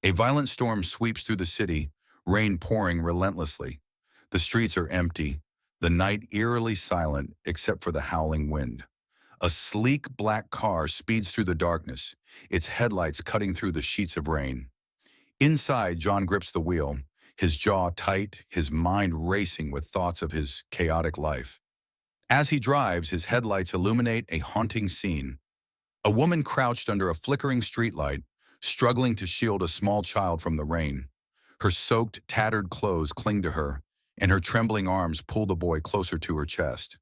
A violent storm sweeps through the city, rain pouring relentlessly. The streets are empty, the night eerily silent except for the howling wind. A sleek black car speeds through the darkness, its headlights cutting through the sheets of rain. Inside, John grips the wheel, his jaw tight, his mind racing with thoughts of his chaotic life. As he drives, his headlights illuminate a haunting scene. A woman crouched under a flickering streetlight, struggling to shield a small child from the rain. Her soaked, tattered clothes cling to her, and her trembling arms pull the boy closer to her chest.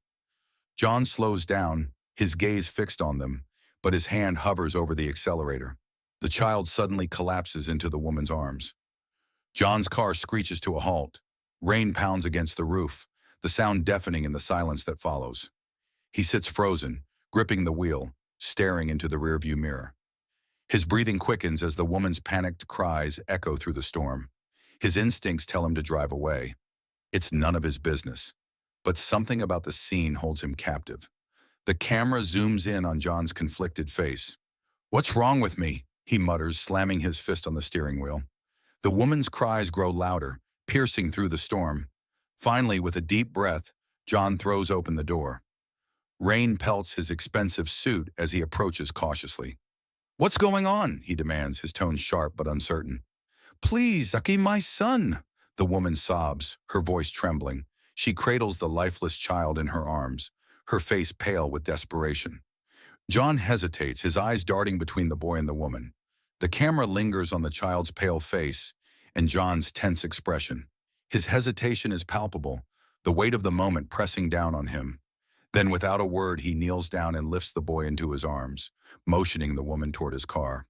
John slows down, his gaze fixed on them, but his hand hovers over the accelerator. The child suddenly collapses into the woman's arms. John's car screeches to a halt. Rain pounds against the roof, the sound deafening in the silence that follows. He sits frozen, gripping the wheel, staring into the rearview mirror. His breathing quickens as the woman's panicked cries echo through the storm. His instincts tell him to drive away. It's none of his business. But something about the scene holds him captive. The camera zooms in on John's conflicted face. "What's wrong with me?" he mutters, slamming his fist on the steering wheel. The woman's cries grow louder, piercing through the storm. Finally, with a deep breath, John throws open the door. Rain pelts his expensive suit as he approaches cautiously. "What's going on?" he demands, his tone sharp but uncertain. "Please, Aki, my son," the woman sobs, her voice trembling. She cradles the lifeless child in her arms, her face pale with desperation. John hesitates, his eyes darting between the boy and the woman. The camera lingers on the child's pale face and John's tense expression. His hesitation is palpable, the weight of the moment pressing down on him. Then, without a word, he kneels down and lifts the boy into his arms, motioning the woman toward his car.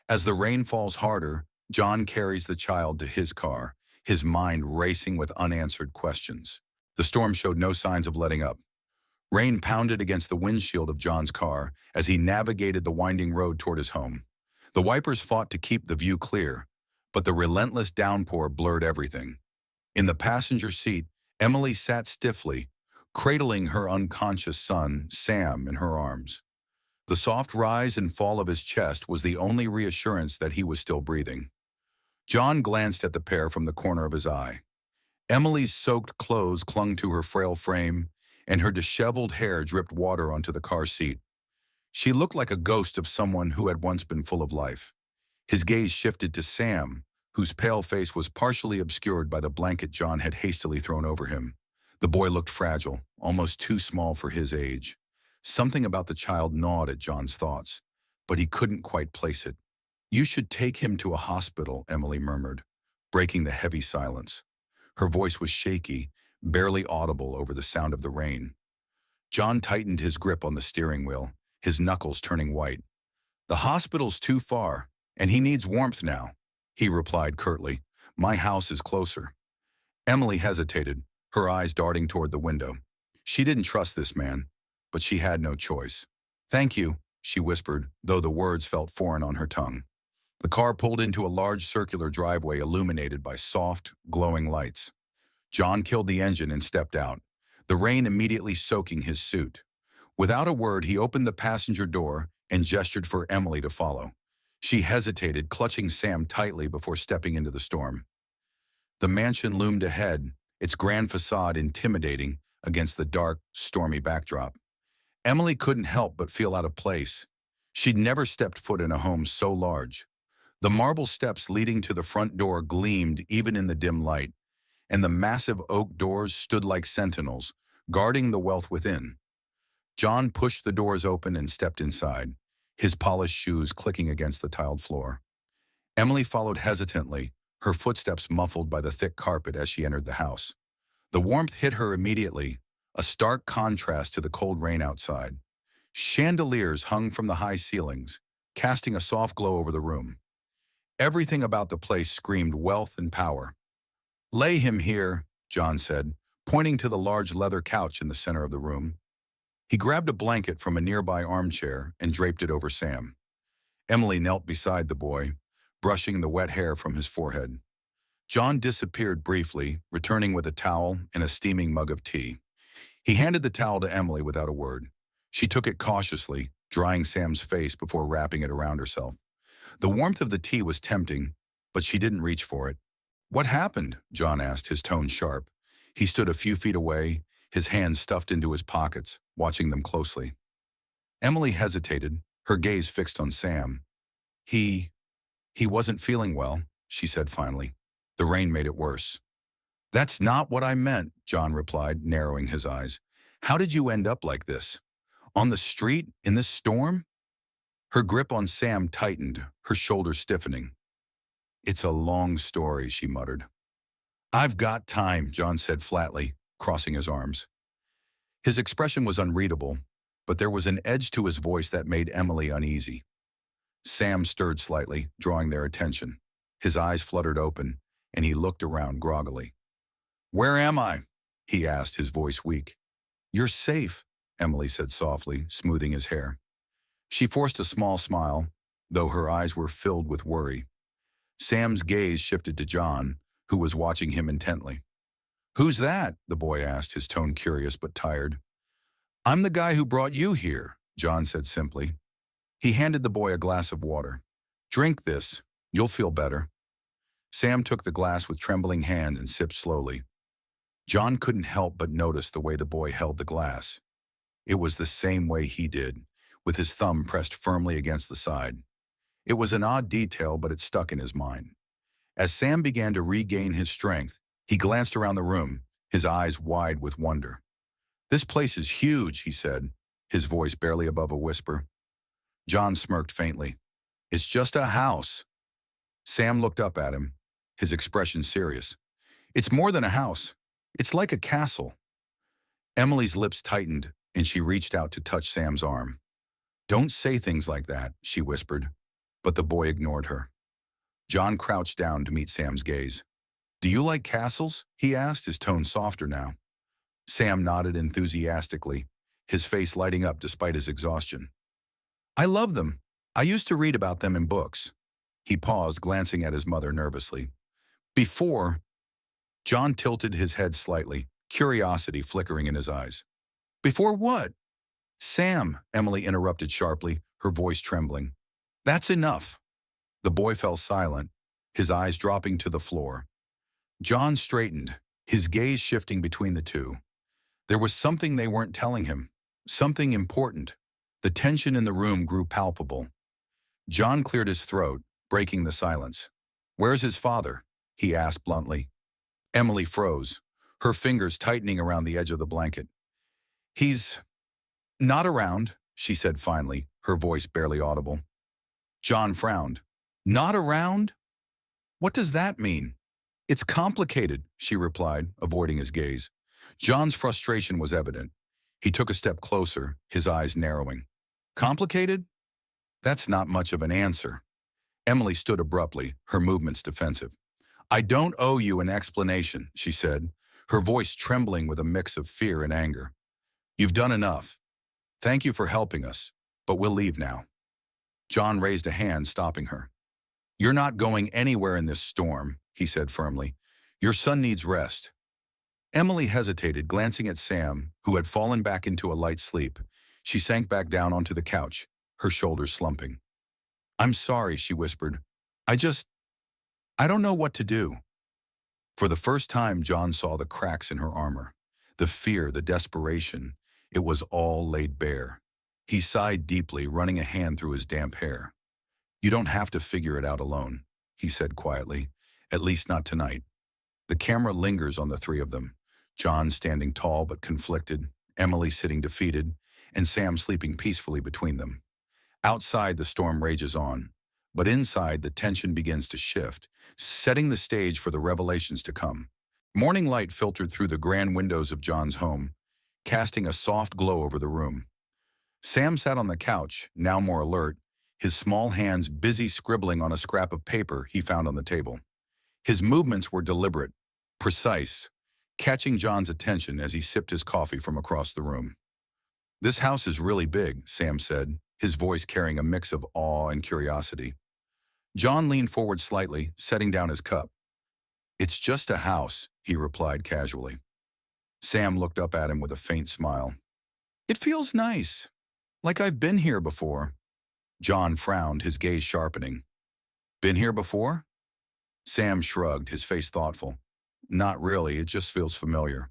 As the rain falls harder, John carries the child to his car, his mind racing with unanswered questions. The storm showed no signs of letting up. Rain pounded against the windshield of John's car as he navigated the winding road toward his home. The wipers fought to keep the view clear, but the relentless downpour blurred everything. In the passenger seat, Emily sat stiffly, cradling her unconscious son, Sam, in her arms. The soft rise and fall of his chest was the only reassurance that he was still breathing. John glanced at the pair from the corner of his eye. Emily's soaked clothes clung to her frail frame, and her disheveled hair dripped water onto the car seat. She looked like a ghost of someone who had once been full of life. His gaze shifted to Sam, whose pale face was partially obscured by the blanket John had hastily thrown over him. The boy looked fragile, almost too small for his age. Something about the child gnawed at John's thoughts, but he couldn't quite place it. "You should take him to a hospital," Emily murmured, breaking the heavy silence. Her voice was shaky, barely audible over the sound of the rain. John tightened his grip on the steering wheel, his knuckles turning white. "The hospital's too far, and he needs warmth now," he replied curtly. "My house is closer." Emily hesitated, her eyes darting toward the window. She didn't trust this man, but she had no choice. "Thank you," she whispered, though the words felt foreign on her tongue. The car pulled into a large circular driveway illuminated by soft, glowing lights. John killed the engine and stepped out, the rain immediately soaking his suit. Without a word, he opened the passenger door and gestured for Emily to follow. She hesitated, clutching Sam tightly before stepping into the storm. The mansion loomed ahead, its grand facade intimidating against the dark, stormy backdrop. Emily couldn't help but feel out of place. She'd never stepped foot in a home so large. The marble steps leading to the front door gleamed even in the dim light, and the massive oak doors stood like sentinels, guarding the wealth within. John pushed the doors open and stepped inside, his polished shoes clicking against the tiled floor. Emily followed hesitantly, her footsteps muffled by the thick carpet as she entered the house. The warmth hit her immediately, a stark contrast to the cold rain outside. Chandeliers hung from the high ceilings, casting a soft glow over the room. Everything about the place screamed wealth and power. "Lay him here," John said, pointing to the large leather couch in the center of the room. He grabbed a blanket from a nearby armchair and draped it over Sam. Emily knelt beside the boy, brushing the wet hair from his forehead. John disappeared briefly, returning with a towel and a steaming mug of tea. He handed the towel to Emily without a word. She took it cautiously, drying Sam's face before wrapping it around herself. The warmth of the tea was tempting, but she didn't reach for it. What happened? John asked, his tone sharp. He stood a few feet away, his hands stuffed into his pockets, watching them closely. Emily hesitated, her gaze fixed on Sam. He wasn't feeling well, she said finally. The rain made it worse. That's not what I meant, John replied, narrowing his eyes. How did you end up like this? On the street, in this storm? Her grip on Sam tightened, her shoulders stiffening. It's a long story, she muttered. I've got time, John said flatly, crossing his arms. His expression was unreadable, but there was an edge to his voice that made Emily uneasy. Sam stirred slightly, drawing their attention. His eyes fluttered open, and he looked around groggily. Where am I? He asked, his voice weak. You're safe, Emily said softly, smoothing his hair. She forced a small smile, though her eyes were filled with worry. Sam's gaze shifted to John, who was watching him intently. Who's that? The boy asked, his tone curious but tired. I'm the guy who brought you here, John said simply. He handed the boy a glass of water. Drink this. You'll feel better. Sam took the glass with trembling hand and sipped slowly. John couldn't help but notice the way the boy held the glass. It was the same way he did, with his thumb pressed firmly against the side. It was an odd detail, but it stuck in his mind. As Sam began to regain his strength, he glanced around the room, his eyes wide with wonder. This place is huge, he said, his voice barely above a whisper. John smirked faintly. It's just a house. Sam looked up at him, his expression serious. It's more than a house. It's like a castle. Emily's lips tightened, and she reached out to touch Sam's arm. Don't say things like that, she whispered, but the boy ignored her. John crouched down to meet Sam's gaze. Do you like castles? He asked, his tone softer now. Sam nodded enthusiastically, his face lighting up despite his exhaustion. I love them. I used to read about them in books. He paused, glancing at his mother nervously. Before, John tilted his head slightly, curiosity flickering in his eyes. Before what? Sam, Emily interrupted sharply, her voice trembling. That's enough. The boy fell silent, his eyes dropping to the floor. John straightened, his gaze shifting between the two. There was something they weren't telling him, something important. The tension in the room grew palpable. John cleared his throat, breaking the silence. Where's his father? He asked bluntly. Emily froze, her fingers tightening around the edge of the blanket. He's not around, she said finally, her voice barely audible. John frowned. Not around? What does that mean? It's complicated, she replied, avoiding his gaze. John's frustration was evident. He took a step closer, his eyes narrowing. Complicated? That's not much of an answer. Emily stood abruptly, her movements defensive. I don't owe you an explanation, she said, her voice trembling with a mix of fear and anger. You've done enough. Thank you for helping us, but we'll leave now. John raised a hand, stopping her. You're not going anywhere in this storm, he said firmly. Your son needs rest. Emily hesitated, glancing at Sam, who had fallen back into a light sleep. She sank back down onto the couch, her shoulders slumping. I'm sorry, she whispered. I don't know what to do. For the first time, John saw the cracks in her armor. The fear, the desperation. It was all laid bare. He sighed deeply, running a hand through his damp hair. You don't have to figure it out alone, he said quietly. At least not tonight. The camera lingers on the three of them. John standing tall but conflicted, Emily sitting defeated, and Sam sleeping peacefully between them. Outside, the storm rages on, but inside, the tension begins to shift, setting the stage for the revelations to come. Morning light filtered through the grand windows of John's home, casting a soft glow over the room. Sam sat on the couch, now more alert, his small hands busy scribbling on a scrap of paper he found on the table. His movements were deliberate, precise, catching John's attention as he sipped his coffee from across the room. This house is really big, Sam said, his voice carrying a mix of awe and curiosity. John leaned forward slightly, setting down his cup. It's just a house, he replied casually. Sam looked up at him with a faint smile. It feels nice, like I've been here before. John frowned, his gaze sharpening. Been here before? Sam shrugged, his face thoughtful. Not really, it just feels familiar.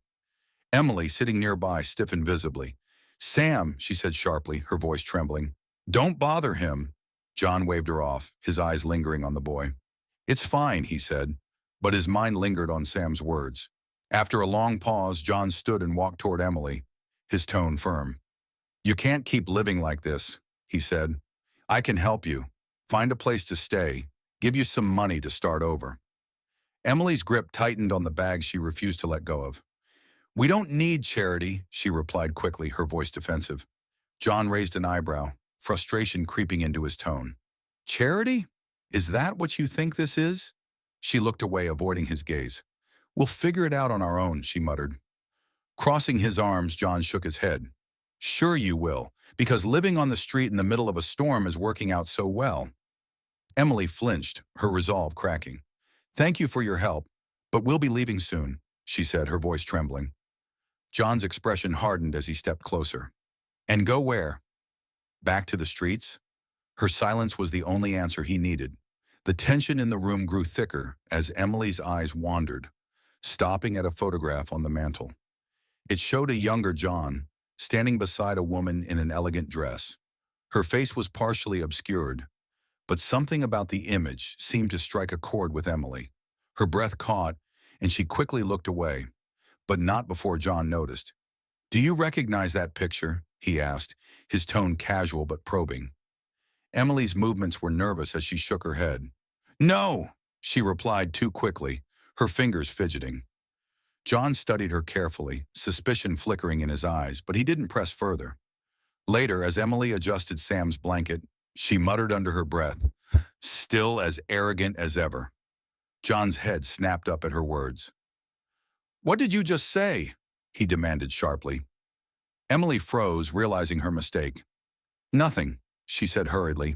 Emily, sitting nearby, stiffened visibly. Sam, she said sharply, her voice trembling. Don't bother him. John waved her off, his eyes lingering on the boy. It's fine, he said, but his mind lingered on Sam's words. After a long pause, John stood and walked toward Emily, his tone firm. You can't keep living like this, he said. I can help you. Find a place to stay. Give you some money to start over. Emily's grip tightened on the bag she refused to let go of. We don't need charity, she replied quickly, her voice defensive. John raised an eyebrow, frustration creeping into his tone. Charity? Is that what you think this is? She looked away, avoiding his gaze. We'll figure it out on our own, she muttered. Crossing his arms, John shook his head. Sure you will, because living on the street in the middle of a storm is working out so well. Emily flinched, her resolve cracking. Thank you for your help, but we'll be leaving soon, she said, her voice trembling. John's expression hardened as he stepped closer. And go where? Back to the streets? Her silence was the only answer he needed. The tension in the room grew thicker as Emily's eyes wandered, stopping at a photograph on the mantel. It showed a younger John, standing beside a woman in an elegant dress. Her face was partially obscured, but something about the image seemed to strike a chord with Emily. Her breath caught, and she quickly looked away, but not before John noticed. Do you recognize that picture? He asked, his tone casual but probing. Emily's movements were nervous as she shook her head. No, she replied too quickly, her fingers fidgeting. John studied her carefully, suspicion flickering in his eyes, but he didn't press further. Later, as Emily adjusted Sam's blanket, she muttered under her breath, still as arrogant as ever. John's head snapped up at her words. What did you just say? He demanded sharply. Emily froze, realizing her mistake. Nothing, she said hurriedly,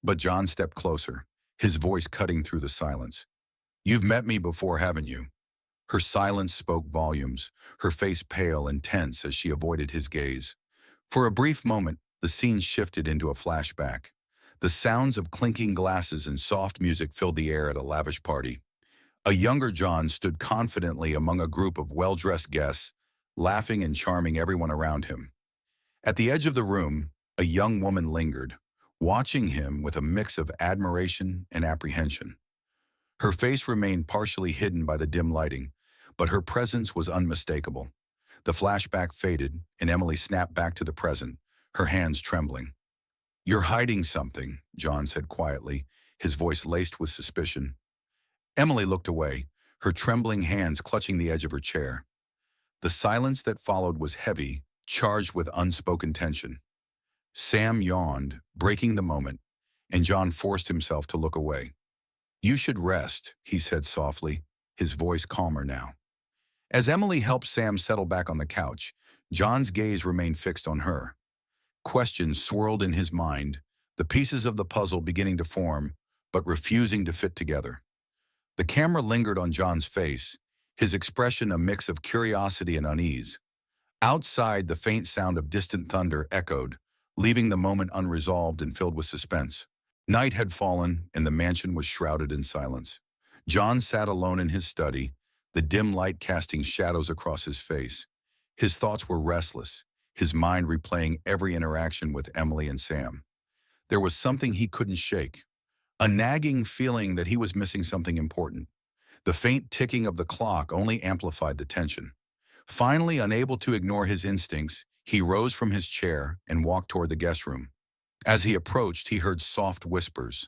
but John stepped closer, his voice cutting through the silence. You've met me before, haven't you? Her silence spoke volumes, her face pale and tense as she avoided his gaze. For a brief moment, the scene shifted into a flashback. The sounds of clinking glasses and soft music filled the air at a lavish party. A younger John stood confidently among a group of well-dressed guests, laughing and charming everyone around him. At the edge of the room, a young woman lingered, watching him with a mix of admiration and apprehension. Her face remained partially hidden by the dim lighting, but her presence was unmistakable. The flashback faded, and Emily snapped back to the present, her hands trembling. You're hiding something, John said quietly, his voice laced with suspicion. Emily looked away, her trembling hands clutching the edge of her chair. The silence that followed was heavy, charged with unspoken tension. Sam yawned, breaking the moment, and John forced himself to look away. You should rest, he said softly, his voice calmer now. As Emily helped Sam settle back on the couch, John's gaze remained fixed on her. Questions swirled in his mind, the pieces of the puzzle beginning to form, but refusing to fit together. The camera lingered on John's face, his expression a mix of curiosity and unease. Outside, the faint sound of distant thunder echoed, leaving the moment unresolved and filled with suspense. Night had fallen, and the mansion was shrouded in silence. John sat alone in his study, the dim light casting shadows across his face. His thoughts were restless, his mind replaying every interaction with Emily and Sam. There was something he couldn't shake, a nagging feeling that he was missing something important. The faint ticking of the clock only amplified the tension. Finally, unable to ignore his instincts, he rose from his chair and walked toward the guest room. As he approached, he heard soft whispers.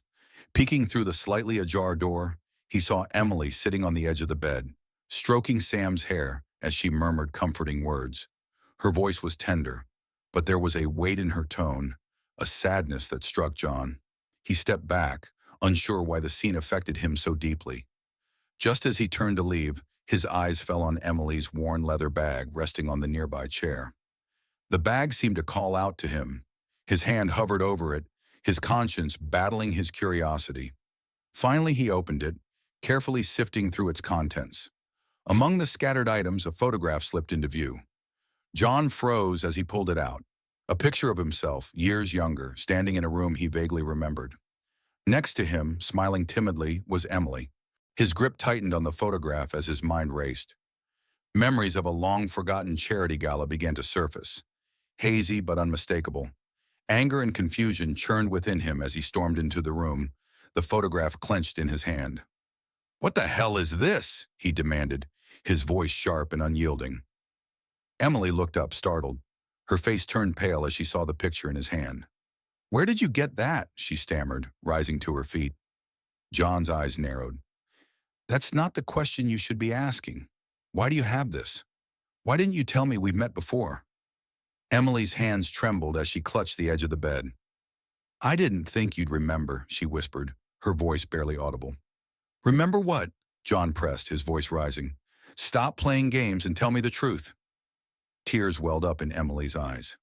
Peeking through the slightly ajar door, he saw Emily sitting on the edge of the bed, stroking Sam's hair as she murmured comforting words. Her voice was tender, but there was a weight in her tone, a sadness that struck John. He stepped back, unsure why the scene affected him so deeply. Just as he turned to leave, his eyes fell on Emily's worn leather bag resting on the nearby chair. The bag seemed to call out to him. His hand hovered over it, his conscience battling his curiosity. Finally, he opened it, carefully sifting through its contents. Among the scattered items, a photograph slipped into view. John froze as he pulled it out, a picture of himself, years younger, standing in a room he vaguely remembered. Next to him, smiling timidly, was Emily, His grip tightened on the photograph as his mind raced. Memories of a long-forgotten charity gala began to surface, hazy but unmistakable. Anger and confusion churned within him as he stormed into the room, the photograph clenched in his hand. "What the hell is this?" he demanded, his voice sharp and unyielding. Emily looked up, startled. Her face turned pale as she saw the picture in his hand. "Where did you get that?" she stammered, rising to her feet. John's eyes narrowed. "That's not the question you should be asking. Why do you have this? Why didn't you tell me we've met before?" Emily's hands trembled as she clutched the edge of the bed. "I didn't think you'd remember," she whispered, her voice barely audible. "Remember what?" John pressed, his voice rising. "Stop playing games and tell me the truth." Tears welled up in Emily's eyes.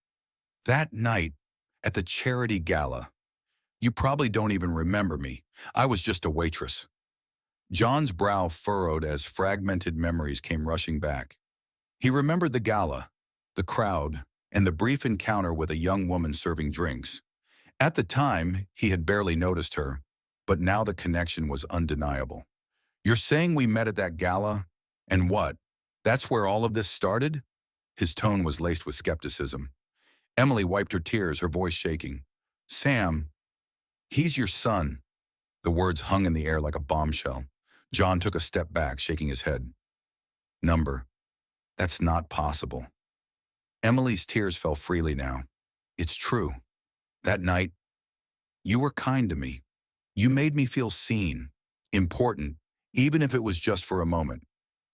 "That night, at the charity gala. You probably don't even remember me. I was just a waitress." John's brow furrowed as fragmented memories came rushing back. He remembered the gala, the crowd, and the brief encounter with a young woman serving drinks. At the time, he had barely noticed her, but now the connection was undeniable. "You're saying we met at that gala? And what? That's where all of this started?" His tone was laced with skepticism. Emily wiped her tears, her voice shaking. "Sam, he's your son." The words hung in the air like a bombshell. John took a step back, shaking his head. "Number, that's not possible." Emily's tears fell freely now. "It's true. That night, you were kind to me. You made me feel seen, important, even if it was just for a moment.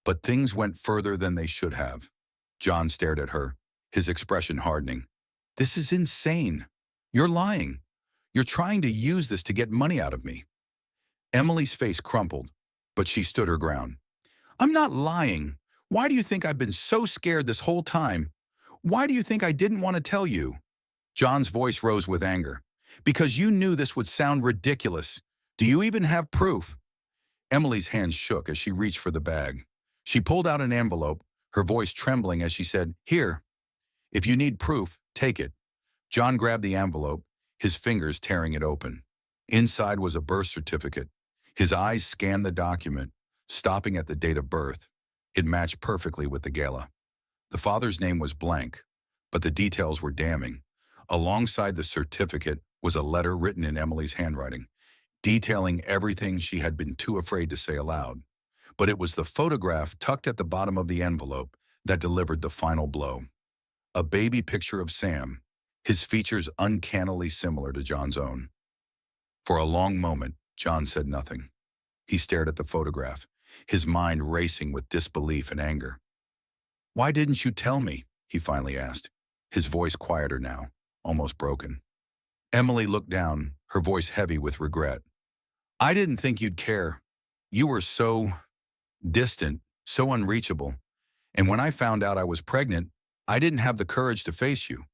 But things went further than they should have." John stared at her, his expression hardening. "This is insane. You're lying. You're trying to use this to get money out of me." Emily's face crumpled, but she stood her ground. "I'm not lying. Why do you think I've been so scared this whole time? Why do you think I didn't want to tell you?" John's voice rose with anger. "Because you knew this would sound ridiculous. Do you even have proof?" Emily's hands shook as she reached for the bag. She pulled out an envelope, her voice trembling as she said, "Here. If you need proof, take it." John grabbed the envelope, his fingers tearing it open. Inside was a birth certificate. His eyes scanned the document, stopping at the date of birth. It matched perfectly with the gala. The father's name was blank, but the details were damning. Alongside the certificate was a letter written in Emily's handwriting, detailing everything she had been too afraid to say aloud. But it was the photograph tucked at the bottom of the envelope that delivered the final blow. A baby picture of Sam, his features uncannily similar to John's own. For a long moment, John said nothing. He stared at the photograph, his mind racing with disbelief and anger. "Why didn't you tell me?" he finally asked, his voice quieter now, almost broken. Emily looked down, her voice heavy with regret. "I didn't think you'd care. You were so distant, so unreachable. And when I found out I was pregnant, I didn't have the courage to face you."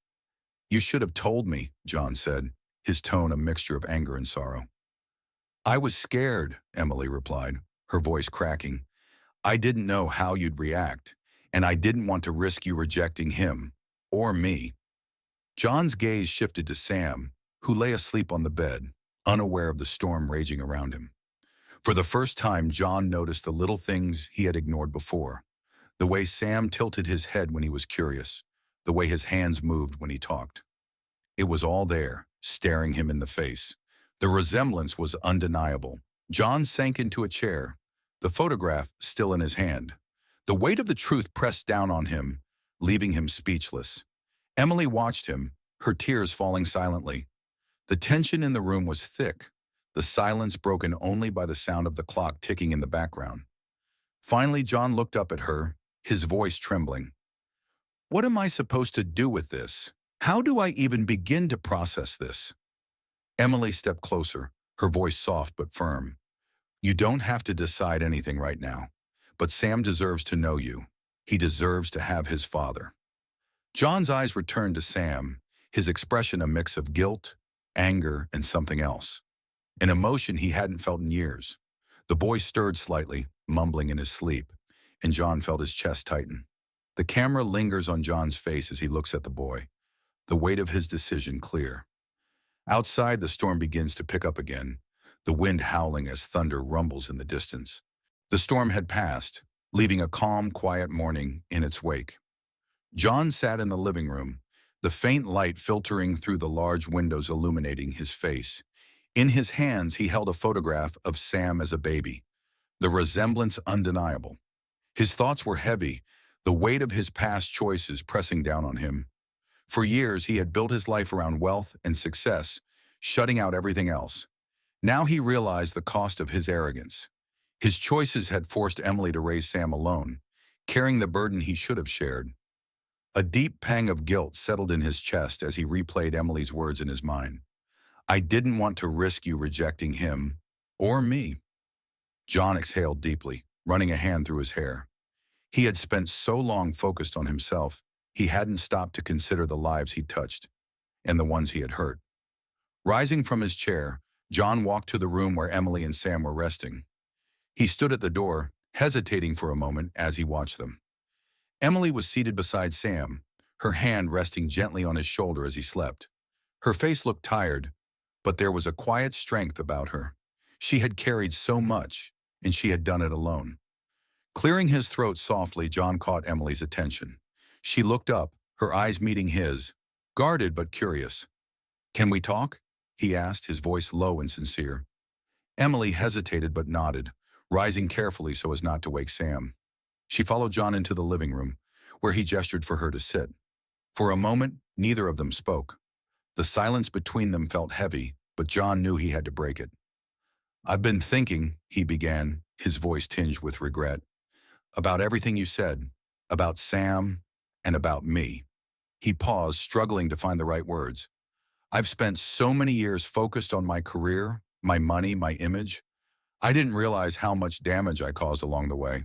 "You should have told me," John said, his tone a mixture of anger and sorrow. "I was scared," Emily replied, her voice cracking. "I didn't know how you'd react, and I didn't want to risk you rejecting him, or me." John's gaze shifted to Sam, who lay asleep on the bed, unaware of the storm raging around him. For the first time, John noticed the little things he had ignored before. The way Sam tilted his head when he was curious, the way his hands moved when he talked. It was all there, staring him in the face. The resemblance was undeniable. John sank into a chair, the photograph still in his hand. The weight of the truth pressed down on him, leaving him speechless. Emily watched him, her tears falling silently. The tension in the room was thick, the silence broken only by the sound of the clock ticking in the background. Finally, John looked up at her, his voice trembling. "What am I supposed to do with this? How do I even begin to process this?" Emily stepped closer, her voice soft but firm. "You don't have to decide anything right now, but Sam deserves to know you. He deserves to have his father." John's eyes returned to Sam, his expression a mix of guilt, anger, and something else. An emotion he hadn't felt in years. The boy stirred slightly, mumbling in his sleep, and John felt his chest tighten. The camera lingers on John's face as he looks at the boy, the weight of his decision clear. Outside, the storm begins to pick up again, the wind howling as thunder rumbles in the distance. The storm had passed, leaving a calm, quiet morning in its wake. John sat in the living room, the faint light filtering through the large windows illuminating his face. In his hands, he held a photograph of Sam as a baby, the resemblance undeniable. His thoughts were heavy, the weight of his past choices pressing down on him. For years, he had built his life around wealth and success, shutting out everything else. Now he realized the cost of his arrogance. His choices had forced Emily to raise Sam alone, carrying the burden he should have shared. A deep pang of guilt settled in his chest as he replayed Emily's words in his mind. I didn't want to risk you rejecting him or me. John exhaled deeply, running a hand through his hair. He had spent so long focused on himself, he hadn't stopped to consider the lives he'd touched and the ones he had hurt. Rising from his chair, John walked to the room where Emily and Sam were resting. He stood at the door, hesitating for a moment as he watched them. Emily was seated beside Sam, her hand resting gently on his shoulder as he slept. Her face looked tired, but there was a quiet strength about her. She had carried so much, and she had done it alone. Clearing his throat softly, John caught Emily's attention. She looked up, her eyes meeting his, guarded but curious. Can we talk? He asked, his voice low and sincere. Emily hesitated but nodded, rising carefully so as not to wake Sam. She followed John into the living room, where he gestured for her to sit. For a moment, neither of them spoke. The silence between them felt heavy, but John knew he had to break it. I've been thinking, he began, his voice tinged with regret, about everything you said, about Sam, and about me. He paused, struggling to find the right words. I've spent so many years focused on my career, my money, my image. I didn't realize how much damage I caused along the way.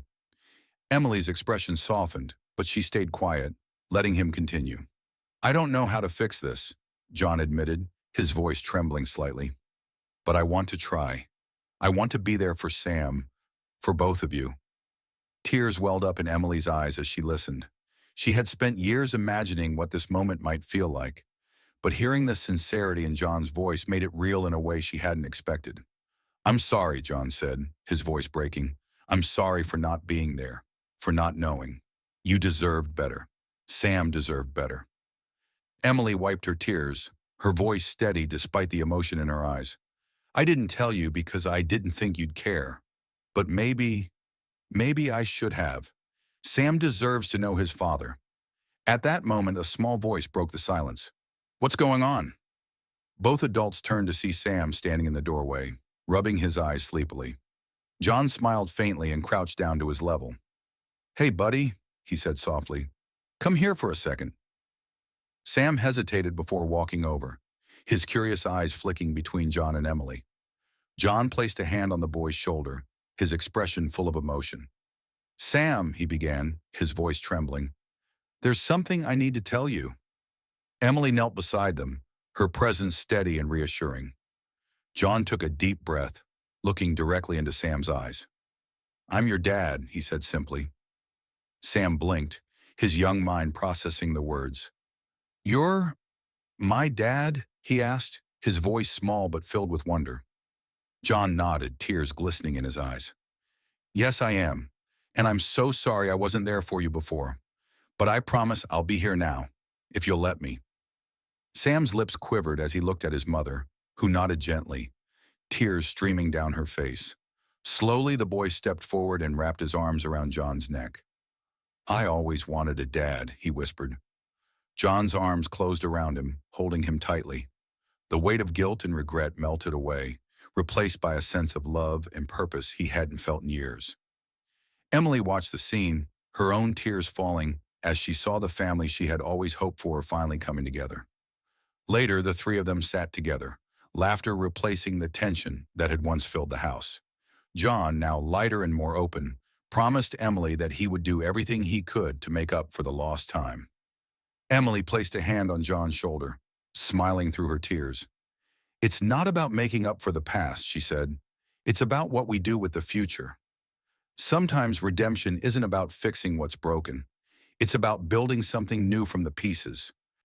Emily's expression softened, but she stayed quiet, letting him continue. I don't know how to fix this, John admitted, his voice trembling slightly. But I want to try. I want to be there for Sam, for both of you. Tears welled up in Emily's eyes as she listened. She had spent years imagining what this moment might feel like, but hearing the sincerity in John's voice made it real in a way she hadn't expected. I'm sorry, John said, his voice breaking. I'm sorry for not being there, for not knowing. You deserved better. Sam deserved better. Emily wiped her tears, her voice steady despite the emotion in her eyes. I didn't tell you because I didn't think you'd care. But maybe I should have. Sam deserves to know his father. At that moment, a small voice broke the silence. What's going on? Both adults turned to see Sam standing in the doorway, rubbing his eyes sleepily. John smiled faintly and crouched down to his level. Hey, buddy, he said softly. Come here for a second. Sam hesitated before walking over, his curious eyes flicking between John and Emily. John placed a hand on the boy's shoulder, his expression full of emotion. Sam, he began, his voice trembling. There's something I need to tell you. Emily knelt beside them, her presence steady and reassuring. John took a deep breath, looking directly into Sam's eyes. I'm your dad, he said simply. Sam blinked, his young mind processing the words. You're my dad? He asked, his voice small but filled with wonder. John nodded, tears glistening in his eyes. Yes, I am, and I'm so sorry I wasn't there for you before. But I promise I'll be here now, if you'll let me. Sam's lips quivered as he looked at his mother, who nodded gently, tears streaming down her face. Slowly, the boy stepped forward and wrapped his arms around John's neck. I always wanted a dad, he whispered. John's arms closed around him, holding him tightly. The weight of guilt and regret melted away, replaced by a sense of love and purpose he hadn't felt in years. Emily watched the scene, her own tears falling as she saw the family she had always hoped for finally coming together. Later, the three of them sat together, laughter replacing the tension that had once filled the house. John, now lighter and more open, promised Emily that he would do everything he could to make up for the lost time. Emily placed a hand on John's shoulder, smiling through her tears. It's not about making up for the past, she said. It's about what we do with the future. Sometimes redemption isn't about fixing what's broken. It's about building something new from the pieces.